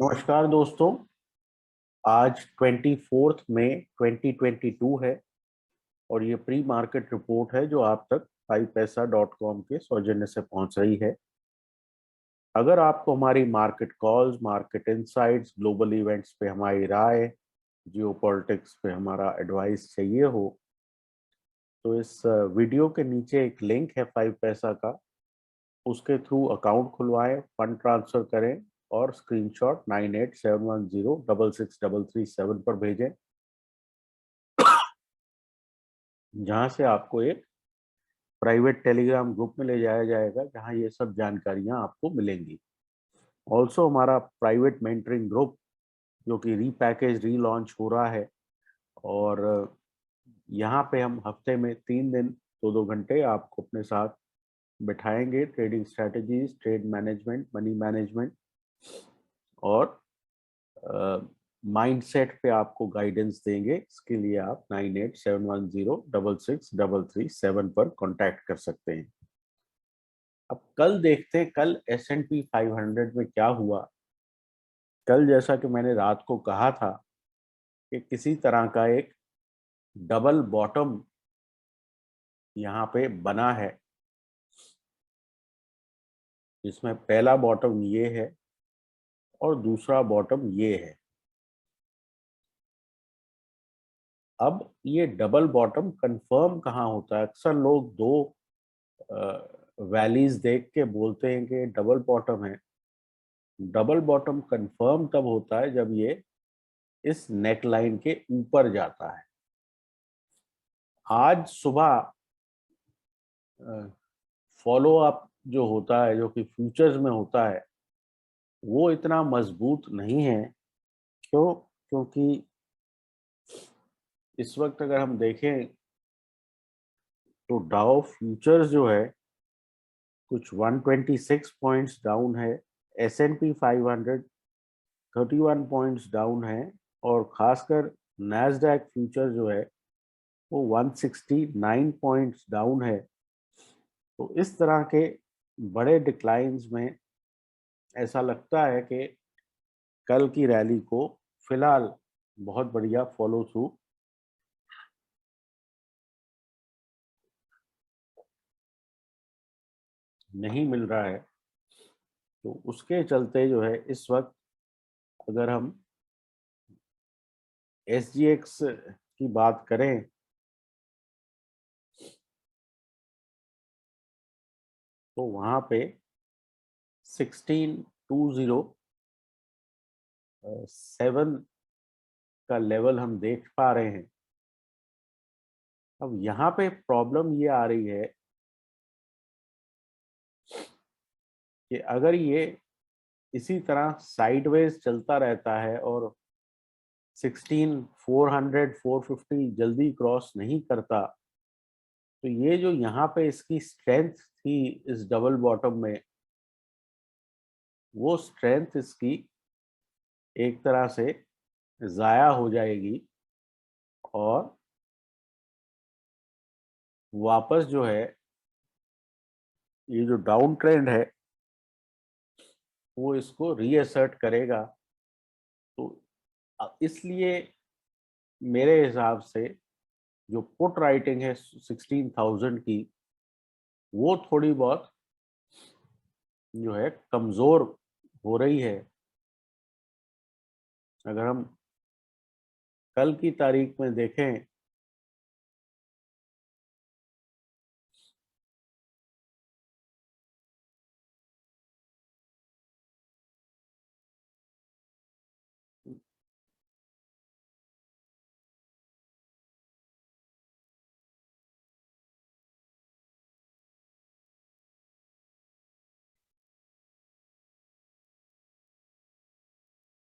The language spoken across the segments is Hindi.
नमस्कार दोस्तों। आज 24 मई 2022 है और ये प्री मार्केट रिपोर्ट है जो आप तक पाईपैसा.com के सौजन्य से पहुंच रही है। अगर आपको हमारी market calls, market insights, global events पे हमारी राय, जियोपॉलिटिक्स पे हमारा एडवाइस चाहिए हो तो इस वीडियो के नीचे एक लिंक है फाइव पैसा का, उसके थ्रू अकाउंट खुलवाएं, फंड ट्रांसफर करें और स्क्रीनशॉट 9871066337 पर भेजें, जहां से आपको एक प्राइवेट टेलीग्राम ग्रुप में ले जाया जाएगा जहां ये सब जानकारियां आपको मिलेंगी। ऑल्सो हमारा प्राइवेट मेंटरिंग ग्रुप जो कि रीपैकेज रीलॉन्च हो रहा है और यहाँ पे हम हफ्ते में 3 दिन 2-2 घंटे आपको अपने साथ बिठाएंगे। Trading strategies, trade management, money management और माइंडसेट पे आपको गाइडेंस देंगे। इसके लिए आप 9871066337 पर कांटेक्ट कर सकते हैं। अब कल देखते हैं कल S&P 500 में क्या हुआ। कल जैसा कि मैंने रात को कहा था कि किसी तरह का एक डबल बॉटम यहाँ पे बना है, जिसमें पहला बॉटम ये है और दूसरा बॉटम ये है। अब ये डबल बॉटम कंफर्म कहाँ होता है? अक्सर लोग दो वैलीज देख के बोलते हैं कि डबल बॉटम है। डबल बॉटम कंफर्म तब होता है जब ये इस नेक लाइन के ऊपर जाता है। आज सुबह फॉलो अप जो होता है, जो कि फ्यूचर्स में होता है, वो इतना मजबूत नहीं है। क्यों? क्योंकि इस वक्त अगर हम देखें तो डाउ फ्यूचर्स जो है कुछ 126 पॉइंट्स डाउन है, S&P 500 31 पॉइंट्स डाउन है और खासकर नैस्डैक फ्यूचर जो है वो 169 पॉइंट्स डाउन है। तो इस तरह के बड़े डिक्लाइंस में ऐसा लगता है कि कल की रैली को फिलहाल बहुत बढ़िया फॉलो थ्रू नहीं मिल रहा है। तो उसके चलते जो है इस वक्त अगर हम SGX की बात करें तो वहां पे 16,207 का लेवल हम देख पा रहे हैं। अब यहाँ पे प्रॉब्लम ये आ रही है कि अगर ये इसी तरह साइडवेज चलता रहता है और 16,400 450 जल्दी क्रॉस नहीं करता, तो ये जो यहाँ पे इसकी स्ट्रेंथ थी इस डबल बॉटम में, वो स्ट्रेंथ इसकी एक तरह से जाया हो जाएगी और वापस जो है ये जो डाउन ट्रेंड है वो इसको रीअसर्ट करेगा। तो इसलिए मेरे हिसाब से जो पुट राइटिंग है 16,000 की, वो थोड़ी बहुत जो है कमजोर हो रही है। अगर हम कल की तारीख में देखें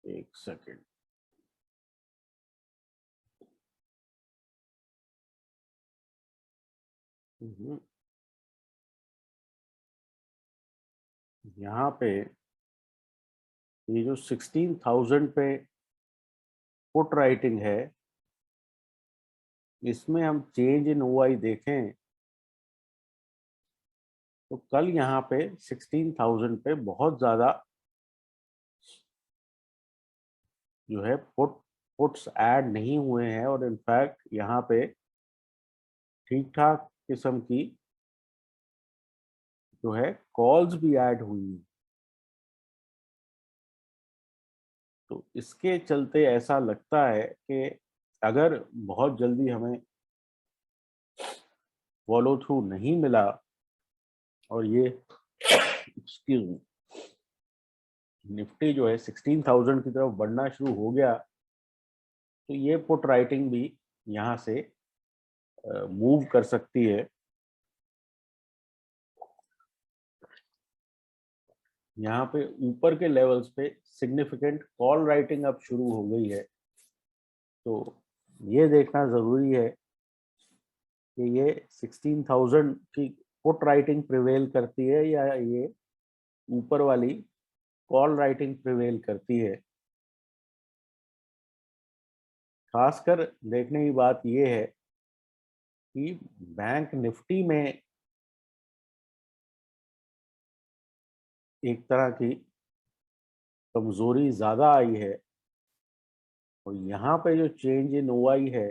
एक सेकेंड, यहाँ पे ये जो 16,000 पे पुट राइटिंग है, इसमें हम चेंज इन OI देखें तो कल यहाँ पे 16,000 पे बहुत ज्यादा जो है पुट्स ऐड नहीं हुए हैं, और इनफैक्ट यहाँ पे ठीक ठाक किस्म की जो है कॉल्स भी ऐड हुई हैं। तो इसके चलते ऐसा लगता है कि अगर बहुत जल्दी हमें फॉलो थ्रू नहीं मिला और ये एक्सक्यूज मी निफ्टी जो है 16,000 की तरफ बढ़ना शुरू हो गया, तो ये पुट राइटिंग भी यहाँ से मूव कर सकती है। यहाँ पे ऊपर के लेवल्स पे सिग्निफिकेंट कॉल राइटिंग अब शुरू हो गई है, तो ये देखना जरूरी है कि ये 16,000 की पुट राइटिंग प्रिवेल करती है या ये ऊपर वाली कॉल राइटिंग प्रिवेल करती है। खासकर देखने की बात ये है कि बैंक निफ्टी में एक तरह की कमजोरी ज्यादा आई है, और यहाँ पे जो चेंज इन ओआई है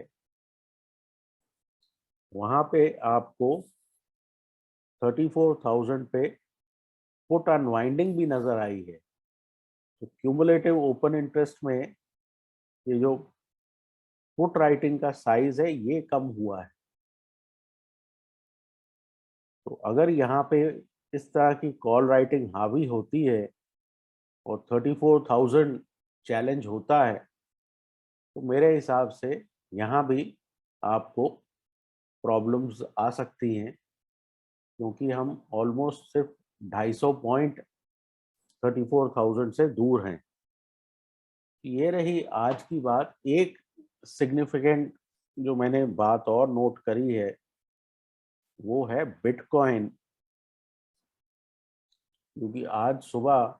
वहां पे आपको 34,000 पे पुट अनवाइंडिंग भी नजर आई है। तो क्यूमुलेटिव ओपन इंटरेस्ट में ये जो पुट राइटिंग का साइज है ये कम हुआ है। तो अगर यहाँ पे इस तरह की कॉल राइटिंग हावी होती है और 34,000 चैलेंज होता है, तो मेरे हिसाब से यहाँ भी आपको प्रॉब्लम्स आ सकती हैं, क्योंकि हम ऑलमोस्ट सिर्फ 250 पॉइंट 34,000 से दूर हैं। ये रही आज की बात। एक सिग्निफिकेंट जो मैंने बात और नोट करी है वो है बिटकॉइन, क्योंकि आज सुबह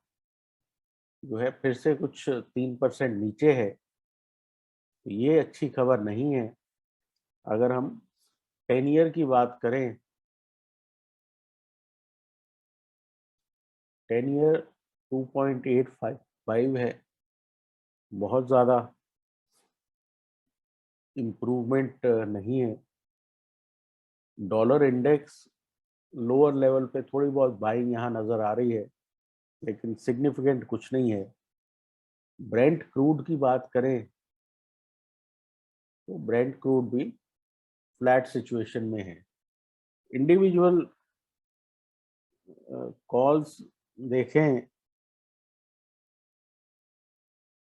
जो है फिर से कुछ 3% नीचे है। तो ये अच्छी खबर नहीं है। अगर हम 10 ईयर की बात करें, 10 ईयर 2.855 है, बहुत ज़्यादा इम्प्रूवमेंट नहीं है। डॉलर इंडेक्स लोअर लेवल पे थोड़ी बहुत बाइंग यहाँ नज़र आ रही है, लेकिन सिग्निफिकेंट कुछ नहीं है। ब्रेंट क्रूड की बात करें तो ब्रेंट क्रूड भी फ्लैट सिचुएशन में है। इंडिविजुअल कॉल्स देखें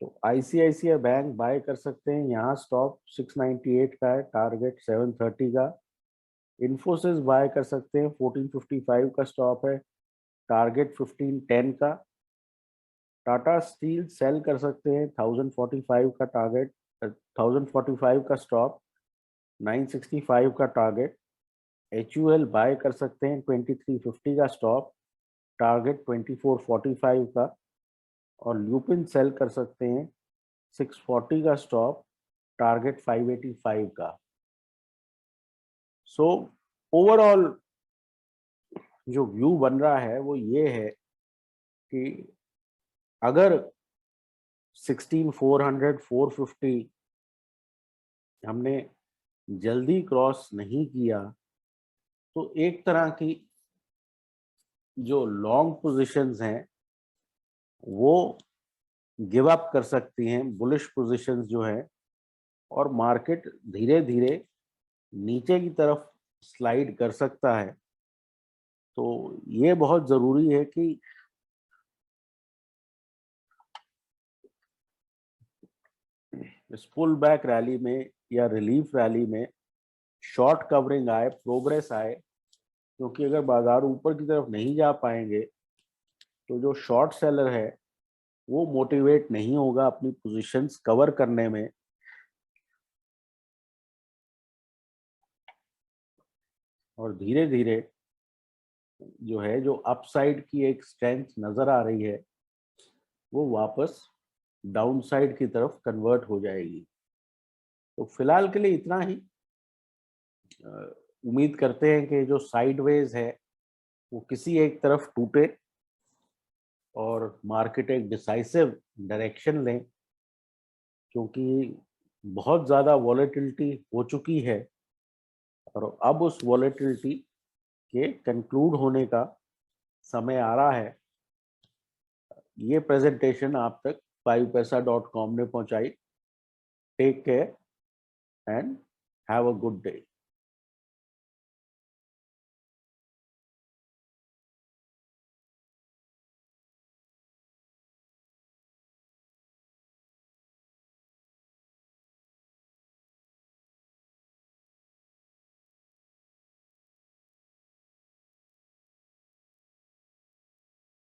तो आईसीआईसीआई बैंक बाय कर सकते हैं, यहाँ स्टॉप 698 का है, टारगेट 730 का। इन्फोसिस बाय कर सकते हैं, 1455 का स्टॉप है, टारगेट 1510 का। टाटा स्टील सेल कर सकते हैं, 1045 का टारगेट, 1045 का स्टॉप, 965 का टारगेट। HUL बाय कर सकते हैं, 2350 का स्टॉप, टारगेट 2445 का। और ल्यूपिन सेल कर सकते हैं, 640 का स्टॉप, टारगेट 585 का। सो ओवरऑल जो व्यू बन रहा है वो ये है कि अगर 16,400 450 हमने जल्दी क्रॉस नहीं किया, तो एक तरह की जो लॉन्ग पोजीशंस हैं वो गिव अप कर सकती हैं, बुलिश पोजीशंस जो है, और मार्केट धीरे धीरे नीचे की तरफ स्लाइड कर सकता है। तो ये बहुत ज़रूरी है कि इस पुल बैक रैली में या रिलीफ रैली में शॉर्ट कवरिंग आए, प्रोग्रेस आए, क्योंकि अगर बाजार ऊपर की तरफ नहीं जा पाएंगे तो जो शॉर्ट सेलर है वो मोटिवेट नहीं होगा अपनी पोजीशंस कवर करने में। और धीरे धीरे जो है जो अपसाइड की एक स्ट्रेंथ नजर आ रही है वो वापस डाउनसाइड की तरफ कन्वर्ट हो जाएगी। तो फिलहाल के लिए इतना ही। उम्मीद करते हैं कि जो साइडवेज है वो किसी एक तरफ टूटे और मार्केट एक डिसाइसिव डायरेक्शन लें, क्योंकि बहुत ज़्यादा वॉलेटिलिटी हो चुकी है और अब उस वॉलेटिलिटी के कंक्लूड होने का समय आ रहा है। ये प्रेजेंटेशन आप तक 5paisa.com ने पहुंचाई। Take care and have a good day.